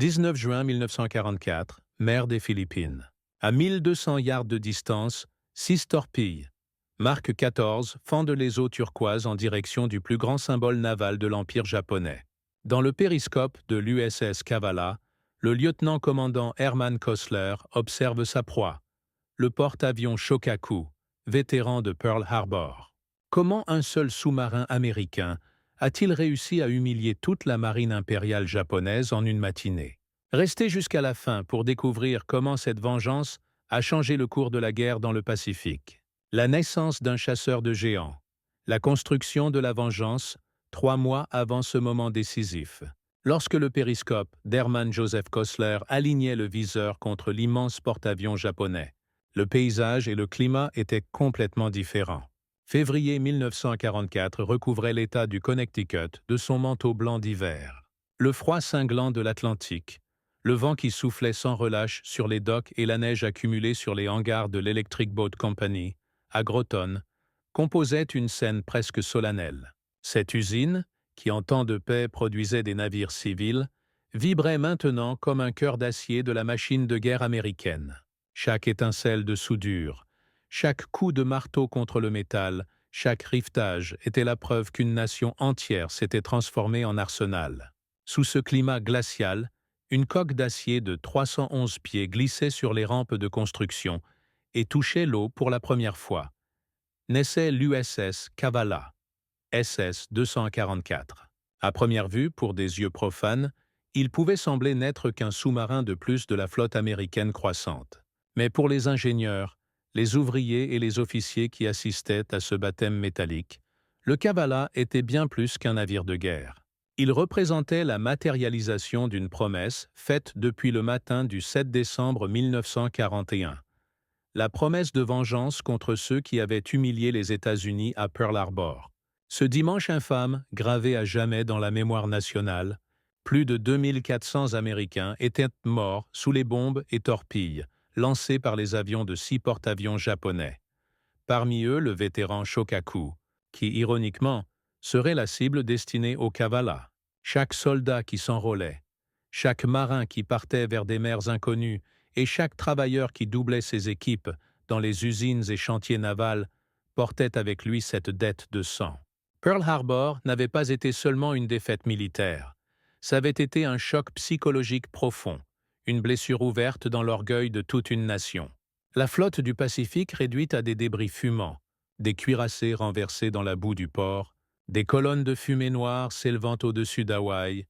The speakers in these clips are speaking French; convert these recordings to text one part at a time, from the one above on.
19 juin 1944, mer des Philippines. À 1200 yards de distance, 6 torpilles, Mark 14, fendent les eaux turquoises en direction du plus grand symbole naval de l'Empire japonais. Dans le périscope de l'USS Kavala, le lieutenant-commandant Herman Kostler observe sa proie, le porte-avions Shokaku, vétéran de Pearl Harbor. Comment un seul sous-marin américain a-t-il réussi à humilier toute la marine impériale japonaise en une matinée? Restez jusqu'à la fin pour découvrir comment cette vengeance a changé le cours de la guerre dans le Pacifique. La naissance d'un chasseur de géants. La construction de la vengeance, 3 mois avant ce moment décisif. Lorsque le périscope d'Hermann Joseph Kostler alignait le viseur contre l'immense porte-avions japonais, le paysage et le climat étaient complètement différents. Février 1944 recouvrait l'État du Connecticut de son manteau blanc d'hiver. Le froid cinglant de l'Atlantique, le vent qui soufflait sans relâche sur les docks et la neige accumulée sur les hangars de l'Electric Boat Company, à Groton, composaient une scène presque solennelle. Cette usine, qui en temps de paix produisait des navires civils, vibrait maintenant comme un cœur d'acier de la machine de guerre américaine. Chaque étincelle de soudure, chaque coup de marteau contre le métal, chaque rivetage était la preuve qu'une nation entière s'était transformée en arsenal. Sous ce climat glacial, une coque d'acier de 311 pieds glissait sur les rampes de construction et touchait l'eau pour la première fois. Naissait l'USS Kavala, SS-244. À première vue, pour des yeux profanes, il pouvait sembler n'être qu'un sous-marin de plus de la flotte américaine croissante. Mais pour les ingénieurs, les ouvriers et les officiers qui assistaient à ce baptême métallique, le Kavala était bien plus qu'un navire de guerre. Il représentait la matérialisation d'une promesse faite depuis le matin du 7 décembre 1941. La promesse de vengeance contre ceux qui avaient humilié les États-Unis à Pearl Harbor. Ce dimanche infâme, gravé à jamais dans la mémoire nationale, plus de 2400 Américains étaient morts sous les bombes et torpilles lancées par les avions de 6 porte-avions japonais. Parmi eux, le vétéran Shokaku, qui, ironiquement, serait la cible destinée au Kavala. Chaque soldat qui s'enrôlait, chaque marin qui partait vers des mers inconnues et chaque travailleur qui doublait ses équipes dans les usines et chantiers navals portait avec lui cette dette de sang. Pearl Harbor n'avait pas été seulement une défaite militaire. Ça avait été un choc psychologique profond, une blessure ouverte dans l'orgueil de toute une nation. La flotte du Pacifique réduite à des débris fumants, des cuirassés renversés dans la boue du port, des colonnes de fumée noire s'élevant au-dessus d'Hawaï.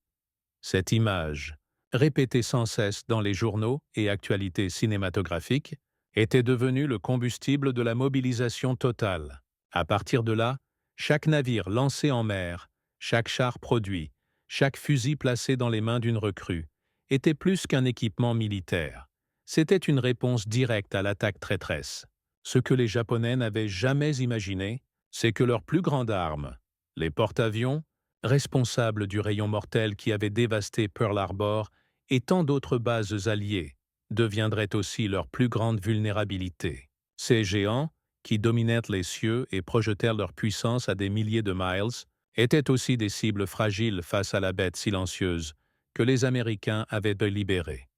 Cette image, répétée sans cesse dans les journaux et actualités cinématographiques, était devenue le combustible de la mobilisation totale. À partir de là, chaque navire lancé en mer, chaque char produit, chaque fusil placé dans les mains d'une recrue, était plus qu'un équipement militaire. C'était une réponse directe à l'attaque traîtresse. Ce que les Japonais n'avaient jamais imaginé, c'est que leur plus grande arme, les porte-avions, responsables du rayon mortel qui avait dévasté Pearl Harbor et tant d'autres bases alliées, deviendraient aussi leur plus grande vulnérabilité. Ces géants, qui dominaient les cieux et projetèrent leur puissance à des milliers de miles, étaient aussi des cibles fragiles face à la bête silencieuse que les Américains avaient délibérée.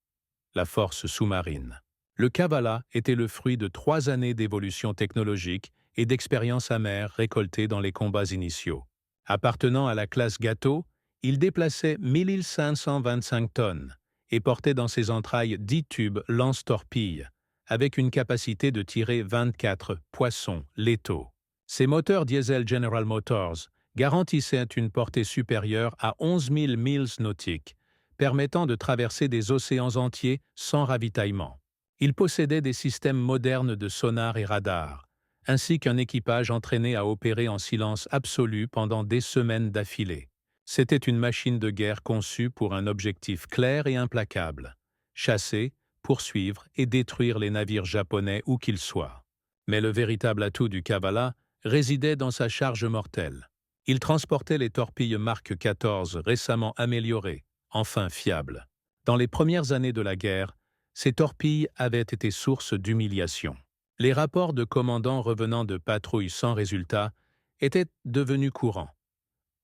La force sous-marine. Le Kavala était le fruit de 3 années d'évolution technologique et d'expériences amères récoltées dans les combats initiaux. Appartenant à la classe Gâteau, il déplaçait 1525 tonnes et portait dans ses entrailles 10 tubes lance-torpilles, avec une capacité de tirer 24 poissons létaux. Ses moteurs diesel General Motors garantissaient une portée supérieure à 11 000 milles nautiques, permettant de traverser des océans entiers sans ravitaillement. Il possédait des systèmes modernes de sonar et radar, ainsi qu'un équipage entraîné à opérer en silence absolu pendant des semaines d'affilée. C'était une machine de guerre conçue pour un objectif clair et implacable: chasser, poursuivre et détruire les navires japonais où qu'ils soient. Mais le véritable atout du Kavala résidait dans sa charge mortelle. Il transportait les torpilles Mark 14 récemment améliorées, enfin fiables. Dans les premières années de la guerre, ces torpilles avaient été source d'humiliation. Les rapports de commandants revenant de patrouilles sans résultat étaient devenus courants.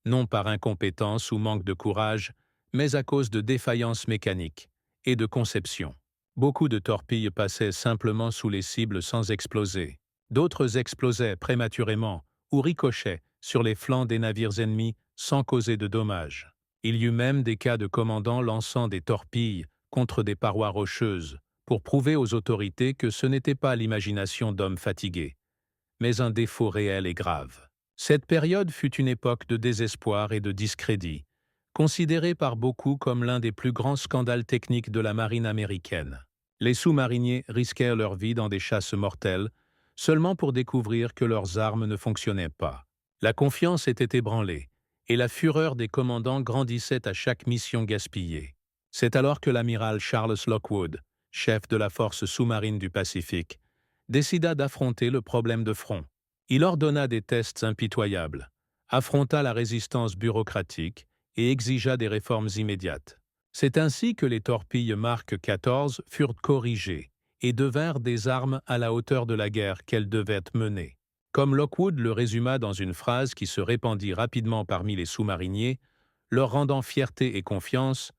Non par incompétence ou manque de courage, mais à cause de défaillances mécaniques et de conception. Beaucoup de torpilles passaient simplement sous les cibles sans exploser. D'autres explosaient prématurément ou ricochaient sur les flancs des navires ennemis sans causer de dommages. Il y eut même des cas de commandants lançant des torpilles contre des parois rocheuses pour prouver aux autorités que ce n'était pas l'imagination d'hommes fatigués, mais un défaut réel et grave. Cette période fut une époque de désespoir et de discrédit, considérée par beaucoup comme l'un des plus grands scandales techniques de la marine américaine. Les sous-mariniers risquèrent leur vie dans des chasses mortelles, seulement pour découvrir que leurs armes ne fonctionnaient pas. La confiance était ébranlée, et la fureur des commandants grandissait à chaque mission gaspillée. C'est alors que l'amiral Charles Lockwood, chef de la force sous-marine du Pacifique, décida d'affronter le problème de front. Il ordonna des tests impitoyables, affronta la résistance bureaucratique et exigea des réformes immédiates. C'est ainsi que les torpilles Mark 14 furent corrigées et devinrent des armes à la hauteur de la guerre qu'elles devaient mener. Comme Lockwood le résuma dans une phrase qui se répandit rapidement parmi les sous-mariniers, leur rendant fierté et confiance,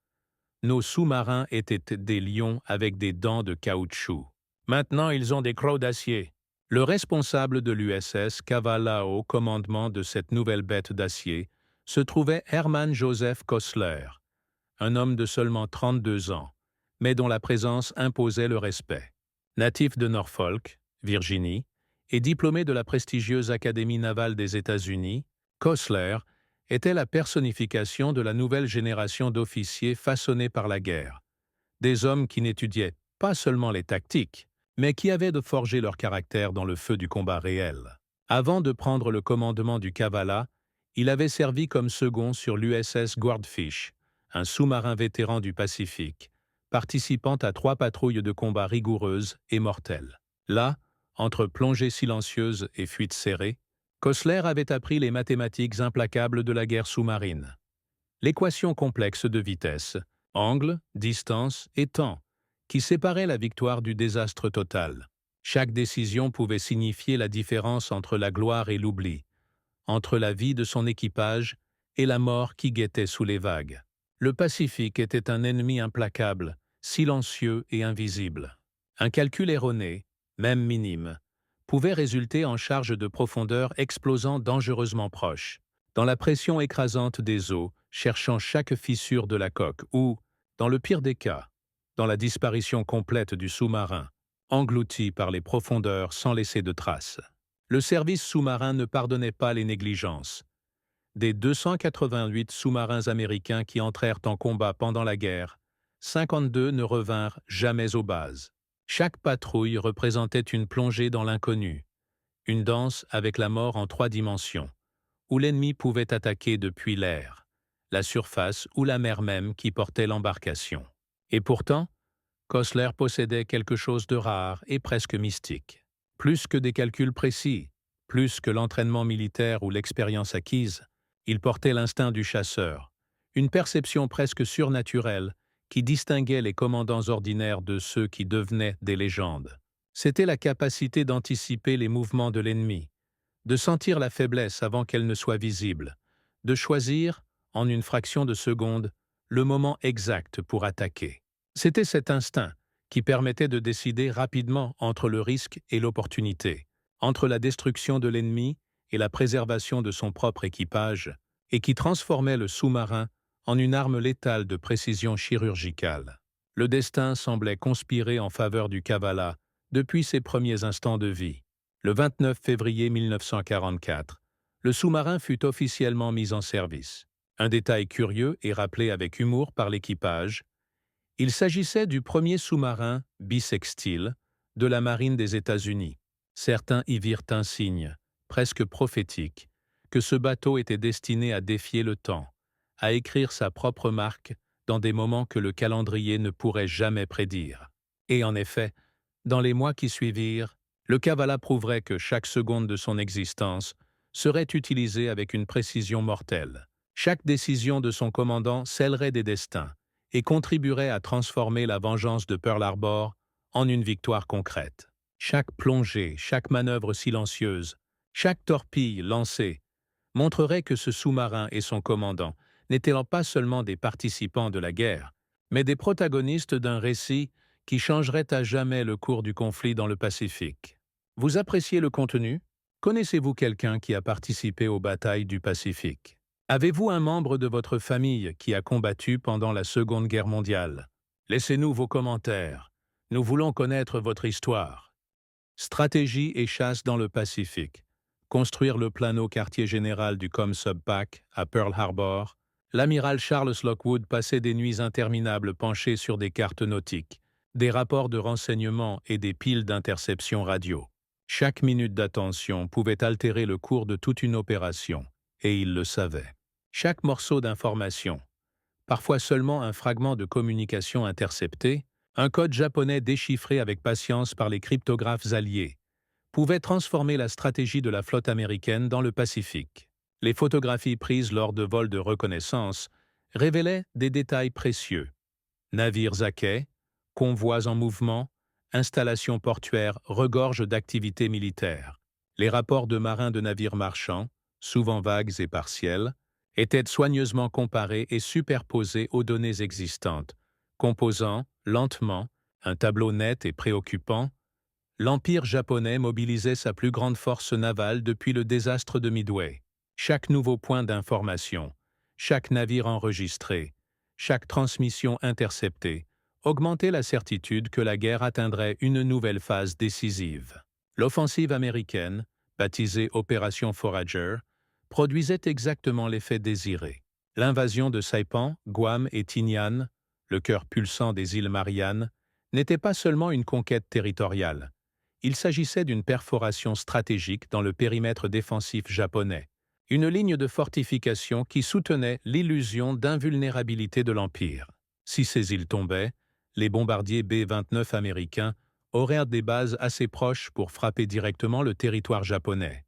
nos sous-marins étaient des lions avec des dents de caoutchouc. Maintenant, ils ont des crocs d'acier. Le responsable de l'USS Kavala au commandement de cette nouvelle bête d'acier se trouvait Hermann Joseph Kostler, un homme de seulement 32 ans, mais dont la présence imposait le respect. Natif de Norfolk, Virginie, et diplômé de la prestigieuse Académie navale des États-Unis, Kostler était la personnification de la nouvelle génération d'officiers façonnés par la guerre, des hommes qui n'étudiaient pas seulement les tactiques, mais qui avaient de forger leur caractère dans le feu du combat réel. Avant de prendre le commandement du Kavala, il avait servi comme second sur l'USS Swordfish, un sous-marin vétéran du Pacifique, participant à 3 patrouilles de combat rigoureuses et mortelles. Là, entre plongées silencieuses et fuites serrées, Kostler avait appris les mathématiques implacables de la guerre sous-marine. L'équation complexe de vitesse, angle, distance et temps, qui séparait la victoire du désastre total. Chaque décision pouvait signifier la différence entre la gloire et l'oubli, entre la vie de son équipage et la mort qui guettait sous les vagues. Le Pacifique était un ennemi implacable, silencieux et invisible. Un calcul erroné, même minime, pouvait résulter en charge de profondeur explosant dangereusement proche, dans la pression écrasante des eaux, cherchant chaque fissure de la coque ou, dans le pire des cas, dans la disparition complète du sous-marin, englouti par les profondeurs sans laisser de traces. Le service sous-marin ne pardonnait pas les négligences. Des 288 sous-marins américains qui entrèrent en combat pendant la guerre, 52 ne revinrent jamais aux bases. Chaque patrouille représentait une plongée dans l'inconnu, une danse avec la mort en 3 dimensions, où l'ennemi pouvait attaquer depuis l'air, la surface ou la mer même qui portait l'embarcation. Et pourtant, Kostler possédait quelque chose de rare et presque mystique. Plus que des calculs précis, plus que l'entraînement militaire ou l'expérience acquise, il portait l'instinct du chasseur, une perception presque surnaturelle qui distinguait les commandants ordinaires de ceux qui devenaient des légendes. C'était la capacité d'anticiper les mouvements de l'ennemi, de sentir la faiblesse avant qu'elle ne soit visible, de choisir, en une fraction de seconde, le moment exact pour attaquer. C'était cet instinct qui permettait de décider rapidement entre le risque et l'opportunité, entre la destruction de l'ennemi et la préservation de son propre équipage, et qui transformait le sous-marin en une arme létale de précision chirurgicale. Le destin semblait conspirer en faveur du Kavala depuis ses premiers instants de vie. Le 29 février 1944, le sous-marin fut officiellement mis en service. Un détail curieux et rappelé avec humour par l'équipage, il s'agissait du premier sous-marin bisextile de la marine des États-Unis. Certains y virent un signe, presque prophétique, que ce bateau était destiné à défier le temps, à écrire sa propre marque dans des moments que le calendrier ne pourrait jamais prédire. Et en effet, dans les mois qui suivirent, le Kavala prouverait que chaque seconde de son existence serait utilisée avec une précision mortelle. Chaque décision de son commandant scellerait des destins et contribuerait à transformer la vengeance de Pearl Harbor en une victoire concrète. Chaque plongée, chaque manœuvre silencieuse, chaque torpille lancée montrerait que ce sous-marin et son commandant n'étaient pas seulement des participants de la guerre, mais des protagonistes d'un récit qui changerait à jamais le cours du conflit dans le Pacifique. Vous appréciez le contenu? Connaissez-vous quelqu'un qui a participé aux batailles du Pacifique? Avez-vous un membre de votre famille qui a combattu pendant la Seconde Guerre mondiale? Laissez-nous vos commentaires. Nous voulons connaître votre histoire. Stratégie et chasse dans le Pacifique. Construire le plano quartier général du COMSUBPAC à Pearl Harbor, l'amiral Charles Lockwood passait des nuits interminables penché sur des cartes nautiques, des rapports de renseignement et des piles d'interception radio. Chaque minute d'attention pouvait altérer le cours de toute une opération, et il le savait. Chaque morceau d'information, parfois seulement un fragment de communication intercepté, un code japonais déchiffré avec patience par les cryptographes alliés, pouvait transformer la stratégie de la flotte américaine dans le Pacifique. Les photographies prises lors de vols de reconnaissance révélaient des détails précieux. Navires à quai, convois en mouvement, installations portuaires regorgent d'activités militaires. Les rapports de marins de navires marchands, souvent vagues et partiels, étaient soigneusement comparés et superposés aux données existantes, composant, lentement, un tableau net et préoccupant. L'Empire japonais mobilisait sa plus grande force navale depuis le désastre de Midway. Chaque nouveau point d'information, chaque navire enregistré, chaque transmission interceptée, augmentait la certitude que la guerre atteindrait une nouvelle phase décisive. L'offensive américaine, baptisée Opération Forager, produisait exactement l'effet désiré. L'invasion de Saipan, Guam et Tinian, le cœur pulsant des îles Mariannes, n'était pas seulement une conquête territoriale. Il s'agissait d'une perforation stratégique dans le périmètre défensif japonais, une ligne de fortification qui soutenait l'illusion d'invulnérabilité de l'Empire. Si ces îles tombaient, les bombardiers B-29 américains auraient des bases assez proches pour frapper directement le territoire japonais,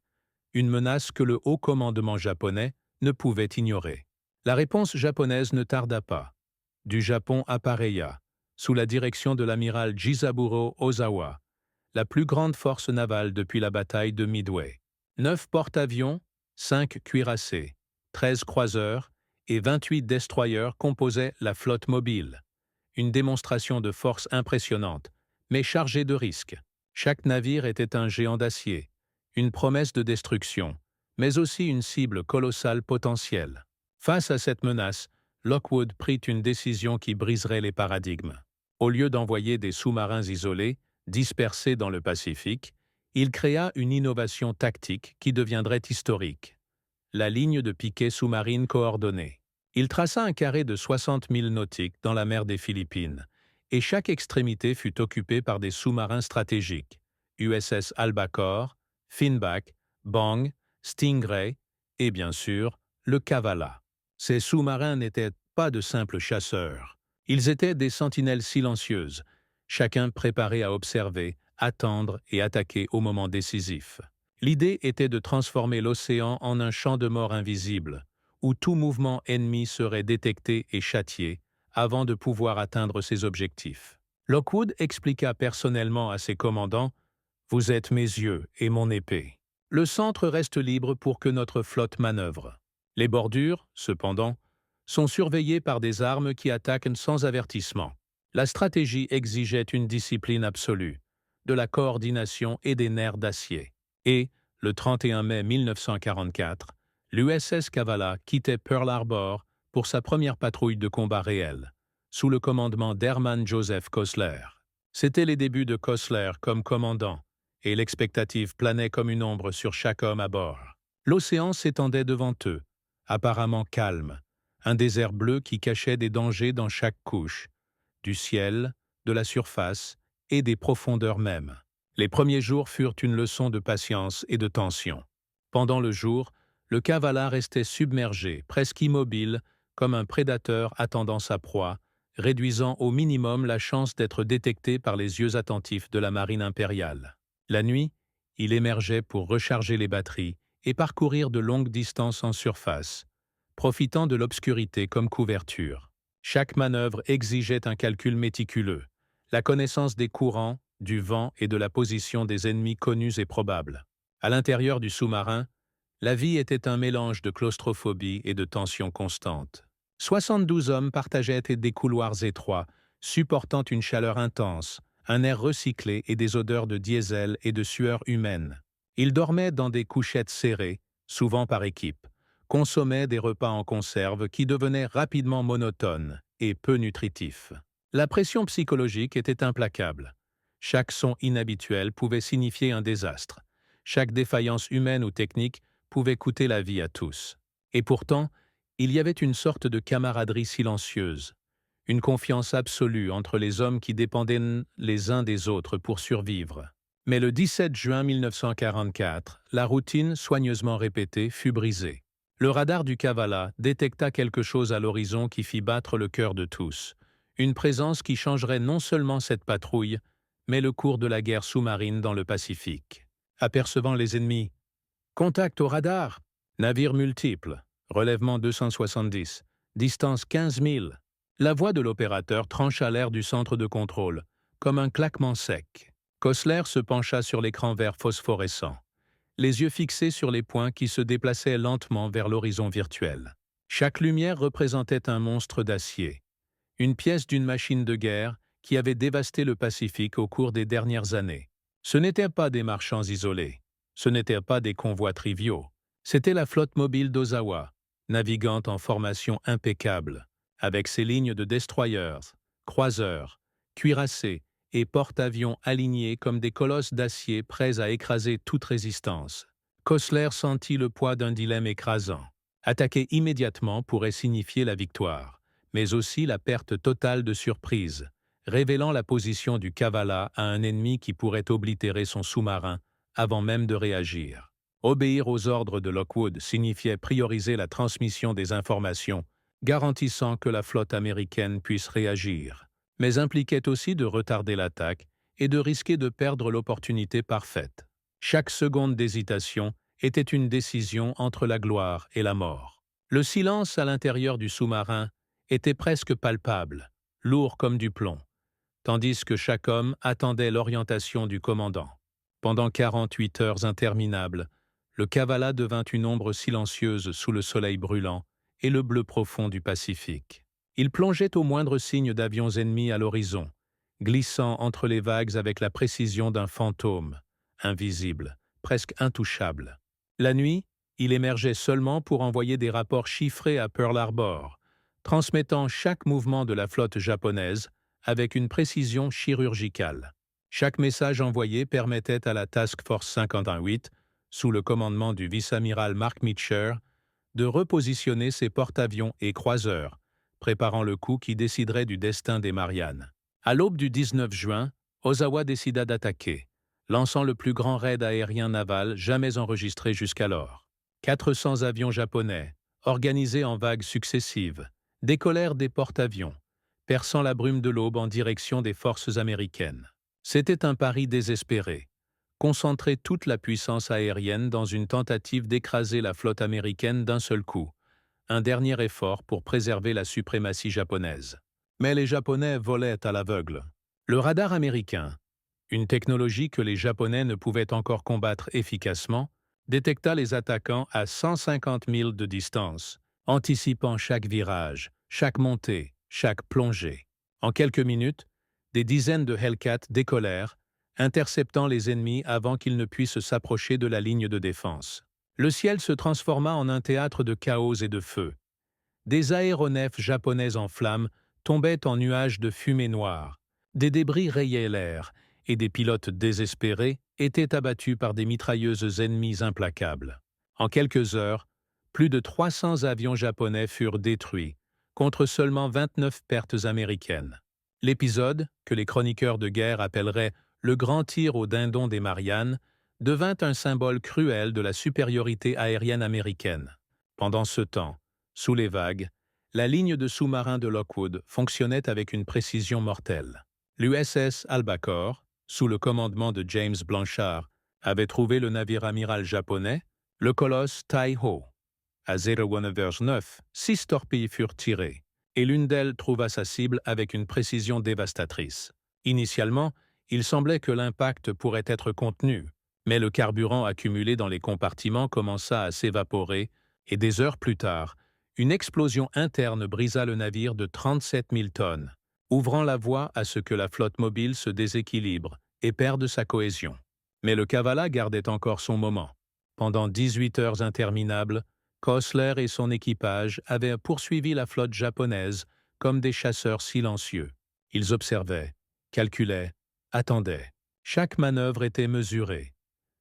une menace que le haut commandement japonais ne pouvait ignorer. La réponse japonaise ne tarda pas. Du Japon appareilla, sous la direction de l'amiral Jisaburo Ozawa, la plus grande force navale depuis la bataille de Midway. 9 porte-avions, 5 cuirassés, 13 croiseurs et 28 destroyers composaient la flotte mobile. Une démonstration de force impressionnante, mais chargée de risques. Chaque navire était un géant d'acier, une promesse de destruction, mais aussi une cible colossale potentielle. Face à cette menace, Lockwood prit une décision qui briserait les paradigmes. Au lieu d'envoyer des sous-marins isolés, dispersés dans le Pacifique, il créa une innovation tactique qui deviendrait historique. La ligne de piquet sous-marine coordonnée. Il traça un carré de 60 milles nautiques dans la mer des Philippines, et chaque extrémité fut occupée par des sous-marins stratégiques, USS Albacore, Finback, Bong, Stingray et bien sûr, le Kavala. Ces sous-marins n'étaient pas de simples chasseurs. Ils étaient des sentinelles silencieuses, chacun préparé à observer, attendre et attaquer au moment décisif. L'idée était de transformer l'océan en un champ de mort invisible, où tout mouvement ennemi serait détecté et châtié avant de pouvoir atteindre ses objectifs. Lockwood expliqua personnellement à ses commandants « Vous êtes mes yeux et mon épée. Le centre reste libre pour que notre flotte manœuvre. Les bordures, cependant, sont surveillées par des armes qui attaquent sans avertissement. La stratégie exigeait une discipline absolue, de la coordination et des nerfs d'acier. Et, le 31 mai 1944, l'USS Kavala quittait Pearl Harbor pour sa première patrouille de combat réelle, sous le commandement d'Hermann Joseph Kossler. C'étaient les débuts de Kossler comme commandant, et l'expectative planait comme une ombre sur chaque homme à bord. L'océan s'étendait devant eux, apparemment calme, un désert bleu qui cachait des dangers dans chaque couche, du ciel, de la surface et des profondeurs mêmes. Les premiers jours furent une leçon de patience et de tension. Pendant le jour, le Kavala restait submergé, presque immobile, comme un prédateur attendant sa proie, réduisant au minimum la chance d'être détecté par les yeux attentifs de la marine impériale. La nuit, il émergeait pour recharger les batteries et parcourir de longues distances en surface, profitant de l'obscurité comme couverture. Chaque manœuvre exigeait un calcul méticuleux, la connaissance des courants, du vent et de la position des ennemis connus et probables. À l'intérieur du sous-marin, la vie était un mélange de claustrophobie et de tension constante. 72 hommes partageaient des couloirs étroits, supportant une chaleur intense, un air recyclé et des odeurs de diesel et de sueur humaine. Ils dormaient dans des couchettes serrées, souvent par équipe, consommaient des repas en conserve qui devenaient rapidement monotones et peu nutritifs. La pression psychologique était implacable. Chaque son inhabituel pouvait signifier un désastre. Chaque défaillance humaine ou technique pouvait coûter la vie à tous. Et pourtant, il y avait une sorte de camaraderie silencieuse, une confiance absolue entre les hommes qui dépendaient les uns des autres pour survivre. Mais le 17 juin 1944, la routine, soigneusement répétée, fut brisée. Le radar du Kavala détecta quelque chose à l'horizon qui fit battre le cœur de tous. Une présence qui changerait non seulement cette patrouille, mais le cours de la guerre sous-marine dans le Pacifique. Apercevant les ennemis. Contact au radar. Navires multiples. Relèvement 270. Distance 15 000. La voix de l'opérateur trancha l'air du centre de contrôle, comme un claquement sec. Kosler se pencha sur l'écran vert phosphorescent, les yeux fixés sur les points qui se déplaçaient lentement vers l'horizon virtuel. Chaque lumière représentait un monstre d'acier, une pièce d'une machine de guerre qui avait dévasté le Pacifique au cours des dernières années. Ce n'étaient pas des marchands isolés, ce n'étaient pas des convois triviaux, c'était la flotte mobile d'Ozawa, naviguant en formation impeccable, avec ses lignes de destroyers, croiseurs, cuirassés et porte-avions alignés comme des colosses d'acier prêts à écraser toute résistance. Kosler sentit le poids d'un dilemme écrasant. Attaquer immédiatement pourrait signifier la victoire, mais aussi la perte totale de surprise, révélant la position du Kavala à un ennemi qui pourrait oblitérer son sous-marin avant même de réagir. Obéir aux ordres de Lockwood signifiait prioriser la transmission des informations, garantissant que la flotte américaine puisse réagir, mais impliquait aussi de retarder l'attaque et de risquer de perdre l'opportunité parfaite. Chaque seconde d'hésitation était une décision entre la gloire et la mort. Le silence à l'intérieur du sous-marin était presque palpable, lourd comme du plomb, tandis que chaque homme attendait l'orientation du commandant. Pendant 48 heures interminables, le Kavala devint une ombre silencieuse sous le soleil brûlant et le bleu profond du Pacifique. Il plongeait au moindre signe d'avions ennemis à l'horizon, glissant entre les vagues avec la précision d'un fantôme, invisible, presque intouchable. La nuit, il émergeait seulement pour envoyer des rapports chiffrés à Pearl Harbor, transmettant chaque mouvement de la flotte japonaise avec une précision chirurgicale. Chaque message envoyé permettait à la Task Force 58, sous le commandement du vice-amiral Mark Meacher, de repositionner ses porte-avions et croiseurs, préparant le coup qui déciderait du destin des Mariannes. À l'aube du 19 juin, Ozawa décida d'attaquer, lançant le plus grand raid aérien naval jamais enregistré jusqu'alors. 400 avions japonais, organisés en vagues successives, décollèrent des porte-avions, perçant la brume de l'aube en direction des forces américaines. C'était un pari désespéré. Concentrer toute la puissance aérienne dans une tentative d'écraser la flotte américaine d'un seul coup, un dernier effort pour préserver la suprématie japonaise. Mais les Japonais volaient à l'aveugle. Le radar américain, une technologie que les Japonais ne pouvaient encore combattre efficacement, détecta les attaquants à 150 000 de distance, anticipant chaque virage, chaque montée, chaque plongée. En quelques minutes, des dizaines de Hellcat décollèrent, interceptant les ennemis avant qu'ils ne puissent s'approcher de la ligne de défense. Le ciel se transforma en un théâtre de chaos et de feu. Des aéronefs japonais en flammes tombaient en nuages de fumée noire. Des débris rayaient l'air, et des pilotes désespérés étaient abattus par des mitrailleuses ennemies implacables. En quelques heures, plus de 300 avions japonais furent détruits, contre seulement 29 pertes américaines. L'épisode, que les chroniqueurs de guerre appelleraient « le grand tir au dindon des Mariannes », devint un symbole cruel de la supériorité aérienne américaine. Pendant ce temps, sous les vagues, la ligne de sous-marins de Lockwood fonctionnait avec une précision mortelle. L'USS Albacore, sous le commandement de James Blanchard, avait trouvé le navire amiral japonais, le colosse Tai-Ho. À 01h09, 6 torpilles furent tirées, et l'une d'elles trouva sa cible avec une précision dévastatrice. Initialement, il semblait que l'impact pourrait être contenu, mais le carburant accumulé dans les compartiments commença à s'évaporer, et des heures plus tard, Une explosion interne brisa le navire de 37 000 tonnes, ouvrant la voie à ce que la flotte mobile se déséquilibre et perde sa cohésion. Mais le Kavala gardait encore son moment. Pendant 18 heures interminables, Kossler et son équipage avaient poursuivi la flotte japonaise comme des chasseurs silencieux. Ils observaient, calculaient, attendaient. Chaque manœuvre était mesurée,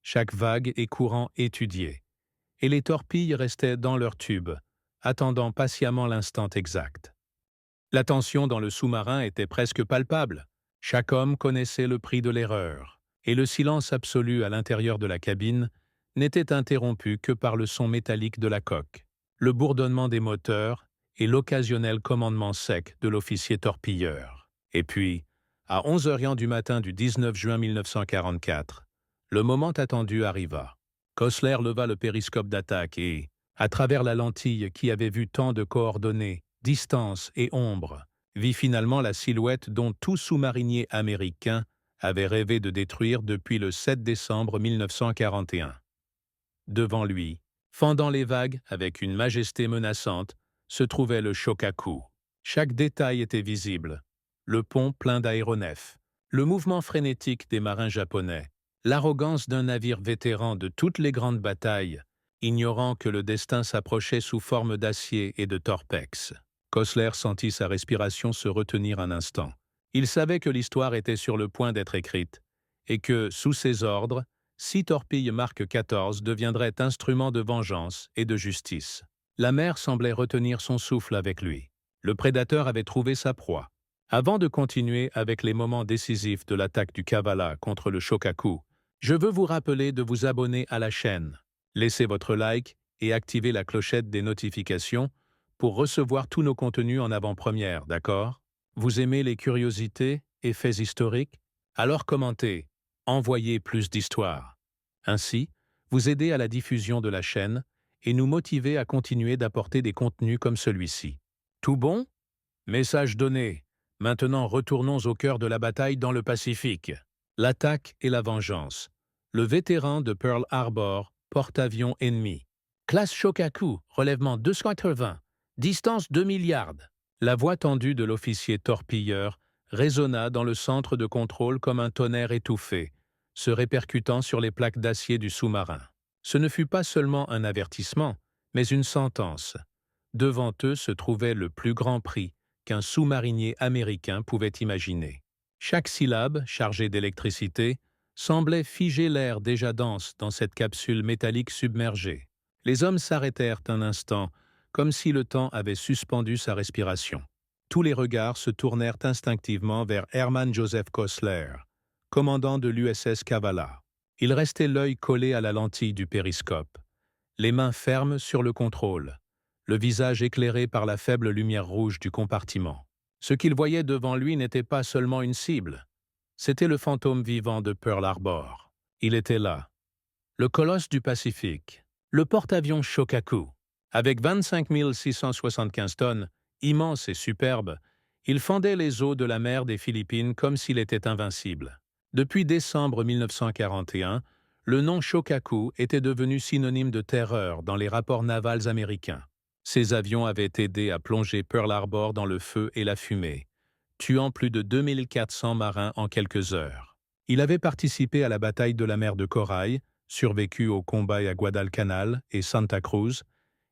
chaque vague et courant étudié, et les torpilles restaient dans leur tube, attendant patiemment l'instant exact. La tension dans le sous-marin était presque palpable. Chaque homme connaissait le prix de l'erreur, et le silence absolu à l'intérieur de la cabine n'était interrompu que par le son métallique de la coque, le bourdonnement des moteurs et l'occasionnel commandement sec de l'officier torpilleur. Et puis, à 11h du matin du 19 juin 1944, le moment attendu arriva. Kossler leva le périscope d'attaque et, à travers la lentille qui avait vu tant de coordonnées, distance et ombre, vit finalement la silhouette dont tout sous-marinier américain avait rêvé de détruire depuis le 7 décembre 1941. Devant lui, fendant les vagues avec une majesté menaçante, se trouvait le Shokaku. Chaque détail était visible. Le pont plein d'aéronefs, le mouvement frénétique des marins japonais, l'arrogance d'un navire vétéran de toutes les grandes batailles, ignorant que le destin s'approchait sous forme d'acier et de torpex. Kossler sentit sa respiration se retenir un instant. Il savait que l'histoire était sur le point d'être écrite, et que, sous ses ordres, 6 torpilles Mark 14 deviendraient instruments de vengeance et de justice. La mer semblait retenir son souffle avec lui. Le prédateur avait trouvé sa proie. Avant de continuer avec les moments décisifs de l'attaque du Kavala contre le Shokaku, je veux vous rappeler de vous abonner à la chaîne. Laissez votre like et activez la clochette des notifications pour recevoir tous nos contenus en avant-première, d'accord? Vous aimez les curiosités et faits historiques? Alors commentez, envoyez plus d'histoires. Ainsi, vous aidez à la diffusion de la chaîne et nous motivez à continuer d'apporter des contenus comme celui-ci. Tout bon? Message donné. Maintenant retournons au cœur de la bataille dans le Pacifique. L'attaque et la vengeance. Le vétéran de Pearl Harbor, porte-avions ennemi. Classe Shokaku, relèvement 280, distance 2 milliards. La voix tendue de l'officier torpilleur résonna dans le centre de contrôle comme un tonnerre étouffé, se répercutant sur les plaques d'acier du sous-marin. Ce ne fut pas seulement un avertissement, mais une sentence. Devant eux se trouvait le plus grand prix qu'un sous-marinier américain pouvait imaginer. Chaque syllabe, chargée d'électricité, semblait figer l'air déjà dense dans cette capsule métallique submergée. Les hommes s'arrêtèrent un instant, comme si le temps avait suspendu sa respiration. Tous les regards se tournèrent instinctivement vers Hermann Joseph Kossler, commandant de l'USS Kavala. Il restait l'œil collé à la lentille du périscope, les mains fermes sur le contrôle, le visage éclairé par la faible lumière rouge du compartiment. Ce qu'il voyait devant lui n'était pas seulement une cible, c'était le fantôme vivant de Pearl Harbor. Il était là, le colosse du Pacifique, le porte-avions Shokaku. Avec 25 675 tonnes, immense et superbe, il fendait les eaux de la mer des Philippines comme s'il était invincible. Depuis décembre 1941, le nom Shokaku était devenu synonyme de terreur dans les rapports navals américains. Ces avions avaient aidé à plonger Pearl Harbor dans le feu et la fumée, tuant plus de 2400 marins en quelques heures. Il avait participé à la bataille de la mer de Corail, survécu aux combats à Guadalcanal et Santa Cruz,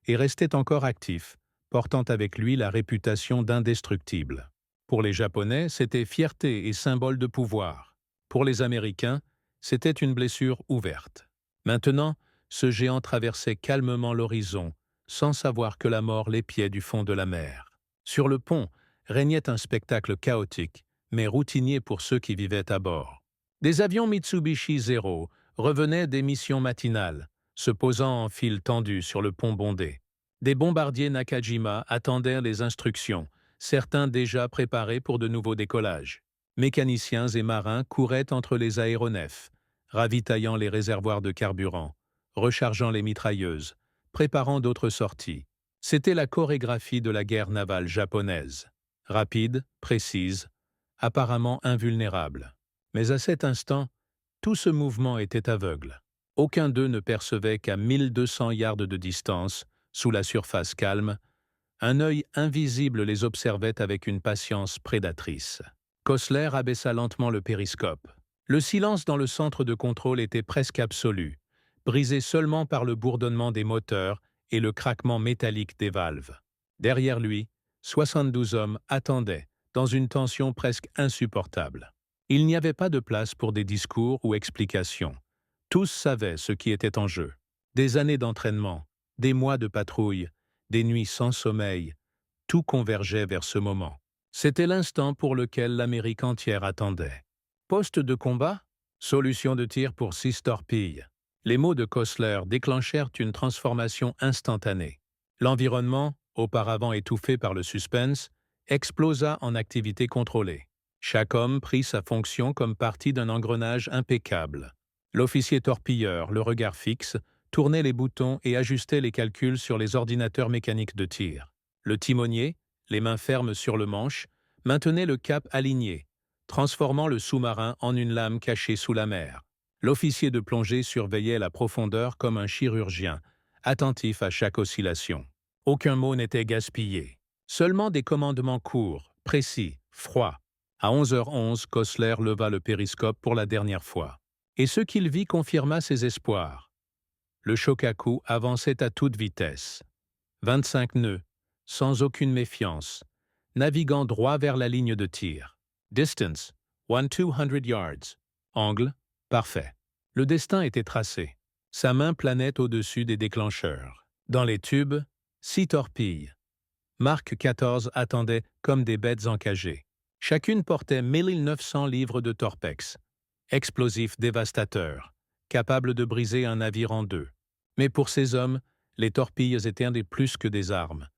et restait encore actif, portant avec lui la réputation d'indestructible. Pour les Japonais, c'était fierté et symbole de pouvoir. Pour les Américains, c'était une blessure ouverte. Maintenant, ce géant traversait calmement l'horizon, sans savoir que la mort l'épiait du fond de la mer. Sur le pont régnait un spectacle chaotique, mais routinier pour ceux qui vivaient à bord. Des avions Mitsubishi Zero revenaient des missions matinales, se posant en file tendue sur le pont bondé. Des bombardiers Nakajima attendaient les instructions, certains déjà préparés pour de nouveaux décollages. Mécaniciens et marins couraient entre les aéronefs, ravitaillant les réservoirs de carburant, rechargeant les mitrailleuses, préparant d'autres sorties. C'était la chorégraphie de la guerre navale japonaise. Rapide, précise, apparemment invulnérable. Mais à cet instant, tout ce mouvement était aveugle. Aucun d'eux ne percevait qu'à 1200 yards de distance, sous la surface calme, Un œil invisible les observait avec une patience prédatrice. Kossler abaissa lentement le périscope. Le silence dans le centre de contrôle était presque absolu, brisé seulement par le bourdonnement des moteurs et le craquement métallique des valves. Derrière lui, 72 hommes attendaient, dans une tension presque insupportable. Il n'y avait pas de place pour des discours ou explications. Tous savaient ce qui était en jeu. Des années d'entraînement, des mois de patrouille, des nuits sans sommeil, tout convergeait vers ce moment. C'était l'instant pour lequel l'Amérique entière attendait. Poste de combat? Solution de tir pour 6 torpilles. Les mots de Kossler déclenchèrent une transformation instantanée. L'environnement, auparavant étouffé par le suspense, explosa en activité contrôlée. Chaque homme prit sa fonction comme partie d'un engrenage impeccable. L'officier torpilleur, le regard fixe, tournait les boutons et ajustait les calculs sur les ordinateurs mécaniques de tir. Le timonier, les mains fermes sur le manche, maintenait le cap aligné, transformant le sous-marin en une lame cachée sous la mer. L'officier de plongée surveillait la profondeur comme un chirurgien, attentif à chaque oscillation. Aucun mot n'était gaspillé. Seulement des commandements courts, précis, froids. À 11h11, Kossler leva le périscope pour la dernière fois. Et ce qu'il vit confirma ses espoirs. Le Shokaku avançait à toute vitesse. 25 nœuds, sans aucune méfiance, naviguant droit vers la ligne de tir. Distance, 1200 yards. Angle, parfait. Le destin était tracé. Sa main planait au-dessus des déclencheurs. Dans les tubes, 6 torpilles. Mark 14 attendait comme des bêtes encagées. Chacune portait 1900 livres de torpex. Explosif dévastateur, capable de briser un navire en deux. Mais pour ces hommes, les torpilles étaient plus que des armes.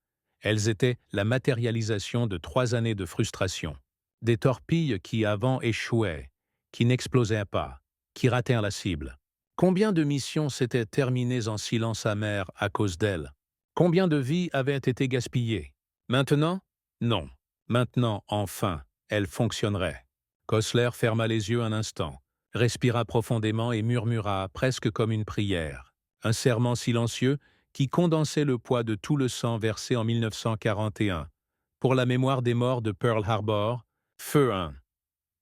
Elles étaient la matérialisation de 3 années de frustration. Des torpilles qui avant échouaient, qui n'explosaient pas, qui ratèrent la cible. Combien de missions s'étaient terminées en silence amer à cause d'elles? Combien de vies avaient été gaspillées? Maintenant? Non. Maintenant, enfin, elles fonctionneraient. Kossler ferma les yeux un instant, respira profondément et murmura, presque comme une prière. Un serment silencieux qui condensait le poids de tout le sang versé en 1941. Pour la mémoire des morts de Pearl Harbor, Feu 1.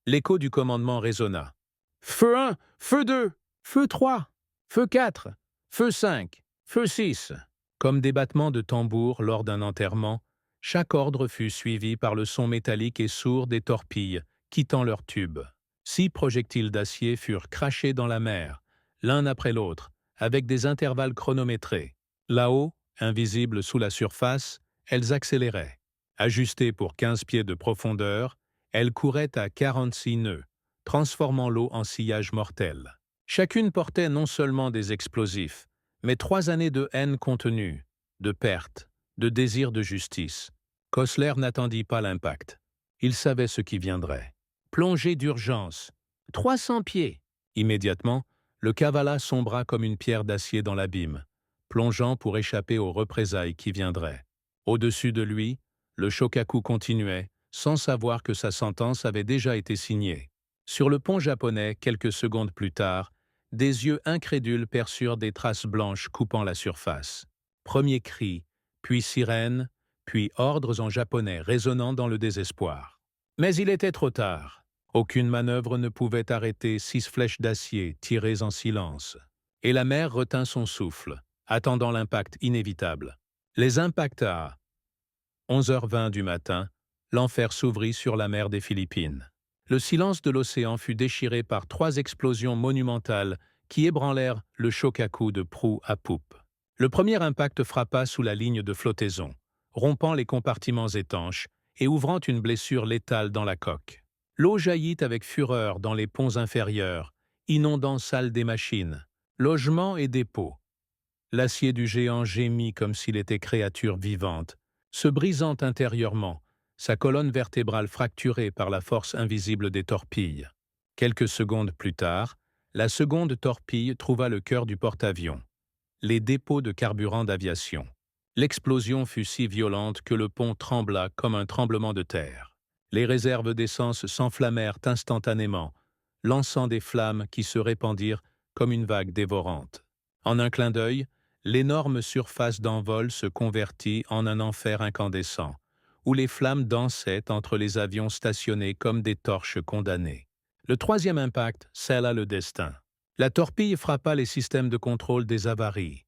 L'écho du commandement résonna. Feu 1, Feu 2, Feu 3, Feu 4, Feu 5, Feu 6. Comme des battements de tambour lors d'un enterrement, chaque ordre fut suivi par le son métallique et sourd des torpilles, quittant leur tube. 6 projectiles d'acier furent crachés dans la mer, l'un après l'autre, avec des intervalles chronométrés. Là-haut, invisibles sous la surface, elles accéléraient. Ajustées pour 15 pieds de profondeur, elles couraient à 46 nœuds, transformant l'eau en sillage mortel. Chacune portait non seulement des explosifs, mais 3 années de haine contenue, de perte, de désir de justice. Kossler n'attendit pas l'impact. Il savait ce qui viendrait. Plongée d'urgence. 300 pieds. Immédiatement, le Kavala sombra comme une pierre d'acier dans l'abîme, plongeant pour échapper aux représailles qui viendraient. Au-dessus de lui, le Shokaku continuait, sans savoir que sa sentence avait déjà été signée. Sur le pont japonais, quelques secondes plus tard, des yeux incrédules perçurent des traces blanches coupant la surface. Premier cri, puis sirène, puis ordres en japonais résonnant dans le désespoir. Mais il était trop tard. Aucune manœuvre ne pouvait arrêter 6 flèches d'acier tirées en silence. Et la mer retint son souffle, attendant l'impact inévitable. Les impacta à 11h20 du matin, l'enfer s'ouvrit sur la mer des Philippines. Le silence de l'océan fut déchiré par 3 explosions monumentales qui ébranlèrent le Shokaku de proue à poupe. Le premier impact frappa sous la ligne de flottaison, rompant les compartiments étanches et ouvrant une blessure létale dans la coque. L'eau jaillit avec fureur dans les ponts inférieurs, inondant salles des machines, logements et dépôts. L'acier du géant gémit comme s'il était créature vivante, se brisant intérieurement, sa colonne vertébrale fracturée par la force invisible des torpilles. Quelques secondes plus tard, la seconde torpille trouva le cœur du porte-avions, les dépôts de carburant d'aviation. L'explosion fut si violente que le pont trembla comme un tremblement de terre. Les réserves d'essence s'enflammèrent instantanément, lançant des flammes qui se répandirent comme une vague dévorante. En un clin d'œil, l'énorme surface d'envol se convertit en un enfer incandescent, où les flammes dansaient entre les avions stationnés comme des torches condamnées. Le troisième impact scella le destin. La torpille frappa les systèmes de contrôle des avaries,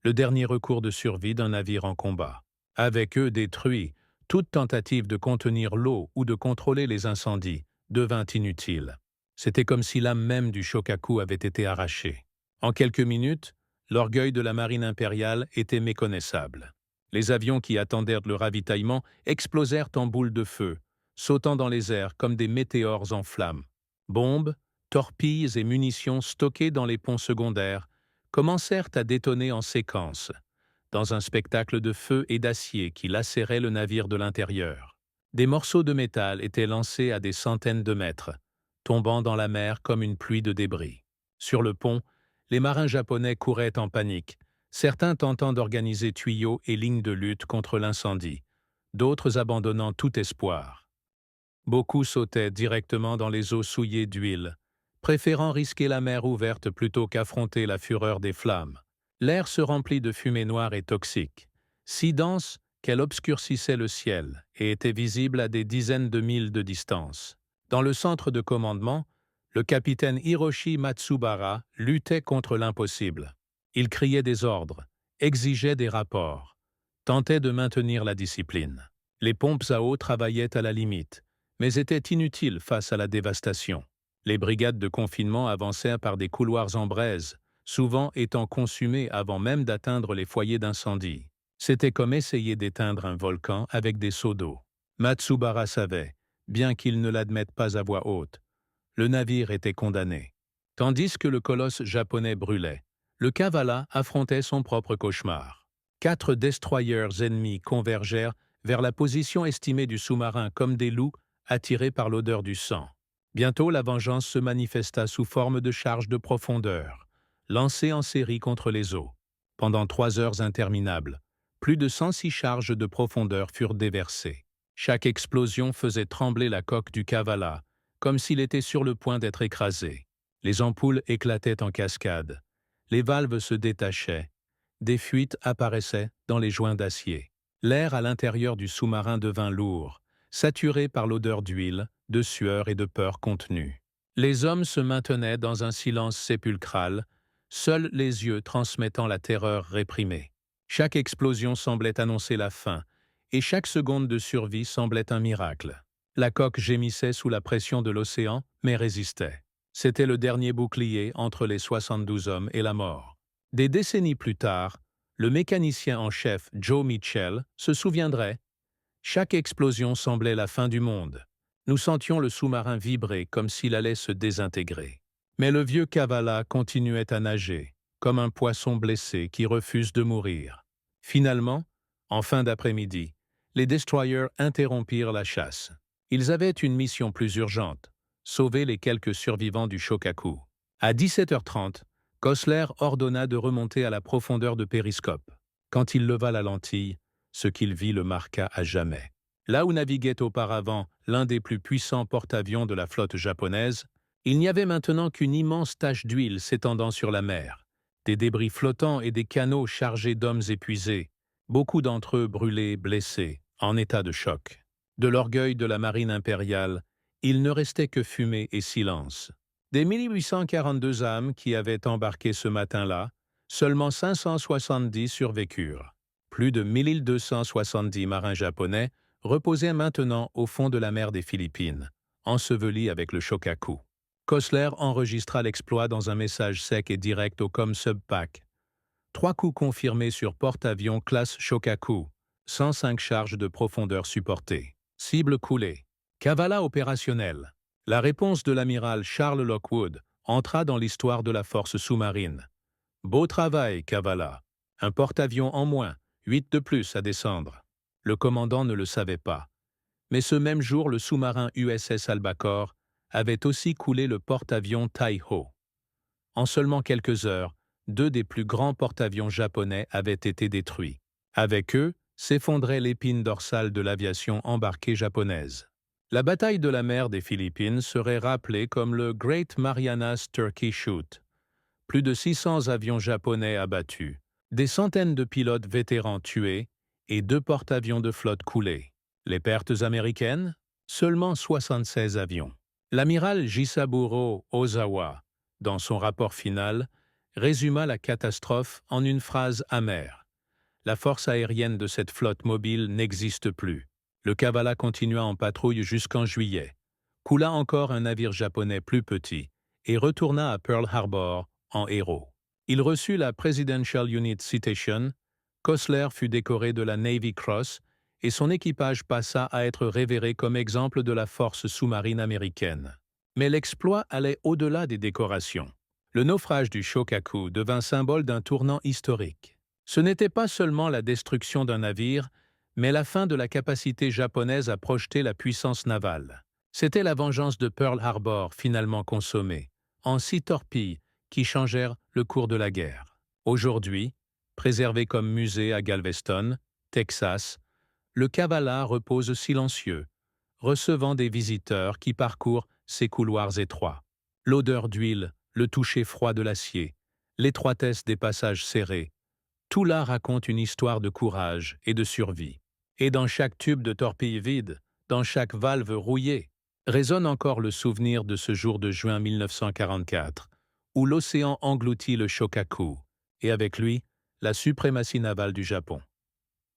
le dernier recours de survie d'un navire en combat. Avec eux détruits, toute tentative de contenir l'eau ou de contrôler les incendies devint inutile. C'était comme si l'âme même du Shokaku avait été arrachée. En quelques minutes, l'orgueil de la marine impériale était méconnaissable. Les avions qui attendaient le ravitaillement explosèrent en boules de feu, sautant dans les airs comme des météores en flammes. Bombes, torpilles et munitions stockées dans les ponts secondaires commencèrent à détonner en séquence, dans un spectacle de feu et d'acier qui lacérait le navire de l'intérieur. Des morceaux de métal étaient lancés à des centaines de mètres, tombant dans la mer comme une pluie de débris. Sur le pont, les marins japonais couraient en panique, certains tentant d'organiser tuyaux et lignes de lutte contre l'incendie, d'autres abandonnant tout espoir. Beaucoup sautaient directement dans les eaux souillées d'huile, préférant risquer la mer ouverte plutôt qu'affronter la fureur des flammes. L'air se remplit de fumée noire et toxique, si dense qu'elle obscurcissait le ciel et était visible à des dizaines de milles de distance. Dans le centre de commandement, le capitaine Hiroshi Matsubara luttait contre l'impossible. Il criait des ordres, exigeait des rapports, tentait de maintenir la discipline. Les pompes à eau travaillaient à la limite, mais étaient inutiles face à la dévastation. Les brigades de confinement avancèrent par des couloirs en braise, souvent étant consumés avant même d'atteindre les foyers d'incendie. C'était comme essayer d'éteindre un volcan avec des seaux d'eau. Matsubara savait, bien qu'il ne l'admette pas à voix haute, le navire était condamné. Tandis que le colosse japonais brûlait, le Kavala affrontait son propre cauchemar. 4 destroyers ennemis convergèrent vers la position estimée du sous-marin comme des loups attirés par l'odeur du sang. Bientôt, la vengeance se manifesta sous forme de charges de profondeur, lancées en série contre les eaux. Pendant 3 heures interminables, plus de 106 charges de profondeur furent déversées. Chaque explosion faisait trembler la coque du Kavala, comme s'il était sur le point d'être écrasé. Les ampoules éclataient en cascade, les valves se détachaient, des fuites apparaissaient dans les joints d'acier. L'air à l'intérieur du sous-marin devint lourd, saturé par l'odeur d'huile, de sueur et de peur contenue. Les hommes se maintenaient dans un silence sépulcral, seuls les yeux transmettant la terreur réprimée. Chaque explosion semblait annoncer la fin, et chaque seconde de survie semblait un miracle. La coque gémissait sous la pression de l'océan, mais résistait. C'était le dernier bouclier entre les 72 hommes et la mort. Des décennies plus tard, le mécanicien en chef Joe Mitchell se souviendrait. Chaque explosion semblait la fin du monde. Nous sentions le sous-marin vibrer comme s'il allait se désintégrer. Mais le vieux Kavala continuait à nager, comme un poisson blessé qui refuse de mourir. Finalement, en fin d'après-midi, les destroyers interrompirent la chasse. Ils avaient une mission plus urgente, sauver les quelques survivants du Shokaku. À 17h30, Kosler ordonna de remonter à la profondeur de périscope. Quand il leva la lentille, ce qu'il vit le marqua à jamais. Là où naviguait auparavant l'un des plus puissants porte-avions de la flotte japonaise, il n'y avait maintenant qu'une immense tache d'huile s'étendant sur la mer, des débris flottants et des canots chargés d'hommes épuisés, beaucoup d'entre eux brûlés, blessés, en état de choc. De l'orgueil de la marine impériale, il ne restait que fumée et silence. Des 1842 âmes qui avaient embarqué ce matin-là, seulement 570 survécurent. Plus de 1270 marins japonais reposaient maintenant au fond de la mer des Philippines, ensevelis avec le Shokaku. Kosler enregistra l'exploit dans un message sec et direct au ComSubPac. 3 coups confirmés sur porte-avions classe Shokaku, 105 charges de profondeur supportées. Cible coulée. Kavala opérationnel. La réponse de l'amiral Charles Lockwood entra dans l'histoire de la force sous-marine. Beau travail, Kavala. Un porte-avions en moins, 8 de plus à descendre. Le commandant ne le savait pas. Mais ce même jour, le sous-marin USS Albacore avait aussi coulé le porte-avions Taiho. En seulement quelques heures, 2 des plus grands porte-avions japonais avaient été détruits. Avec eux, s'effondrait l'épine dorsale de l'aviation embarquée japonaise. La bataille de la mer des Philippines serait rappelée comme le Great Marianas Turkey Shoot. Plus de 600 avions japonais abattus, Des centaines de pilotes vétérans tués et 2 porte-avions de flotte coulés. Les pertes américaines? Seulement 76 avions. L'amiral Jisaburo Ozawa, dans son rapport final, résuma la catastrophe en une phrase amère. La force aérienne de cette flotte mobile n'existe plus. Le Kavala continua en patrouille jusqu'en juillet, coula encore un navire japonais plus petit et retourna à Pearl Harbor en héros. Il reçut la Presidential Unit Citation, Cosler fut décoré de la Navy Cross et son équipage passa à être révéré comme exemple de la force sous-marine américaine. Mais l'exploit allait au-delà des décorations. Le naufrage du Shokaku devint symbole d'un tournant historique. Ce n'était pas seulement la destruction d'un navire, mais la fin de la capacité japonaise à projeter la puissance navale. C'était la vengeance de Pearl Harbor finalement consommée, en 6 torpilles qui changèrent le cours de la guerre. Aujourd'hui, préservé comme musée à Galveston, Texas, le Kavala repose silencieux, recevant des visiteurs qui parcourent ses couloirs étroits. L'odeur d'huile, le toucher froid de l'acier, l'étroitesse des passages serrés, tout là raconte une histoire de courage et de survie. Et dans chaque tube de torpille vide, dans chaque valve rouillée, résonne encore le souvenir de ce jour de juin 1944, où l'océan engloutit le Shokaku, et avec lui, la suprématie navale du Japon.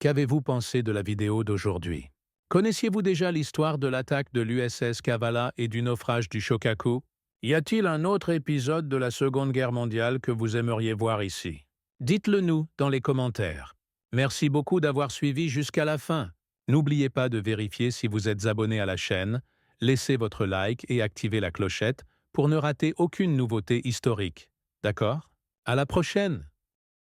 Qu'avez-vous pensé de la vidéo d'aujourd'hui? Connaissiez-vous déjà l'histoire de l'attaque de l'USS Kavala et du naufrage du Shokaku? Y a-t-il un autre épisode de la Seconde Guerre mondiale que vous aimeriez voir ici? Dites-le nous dans les commentaires. Merci beaucoup d'avoir suivi jusqu'à la fin. N'oubliez pas de vérifier si vous êtes abonné à la chaîne, laissez votre like et activez la clochette pour ne rater aucune nouveauté historique. D'accord? À la prochaine!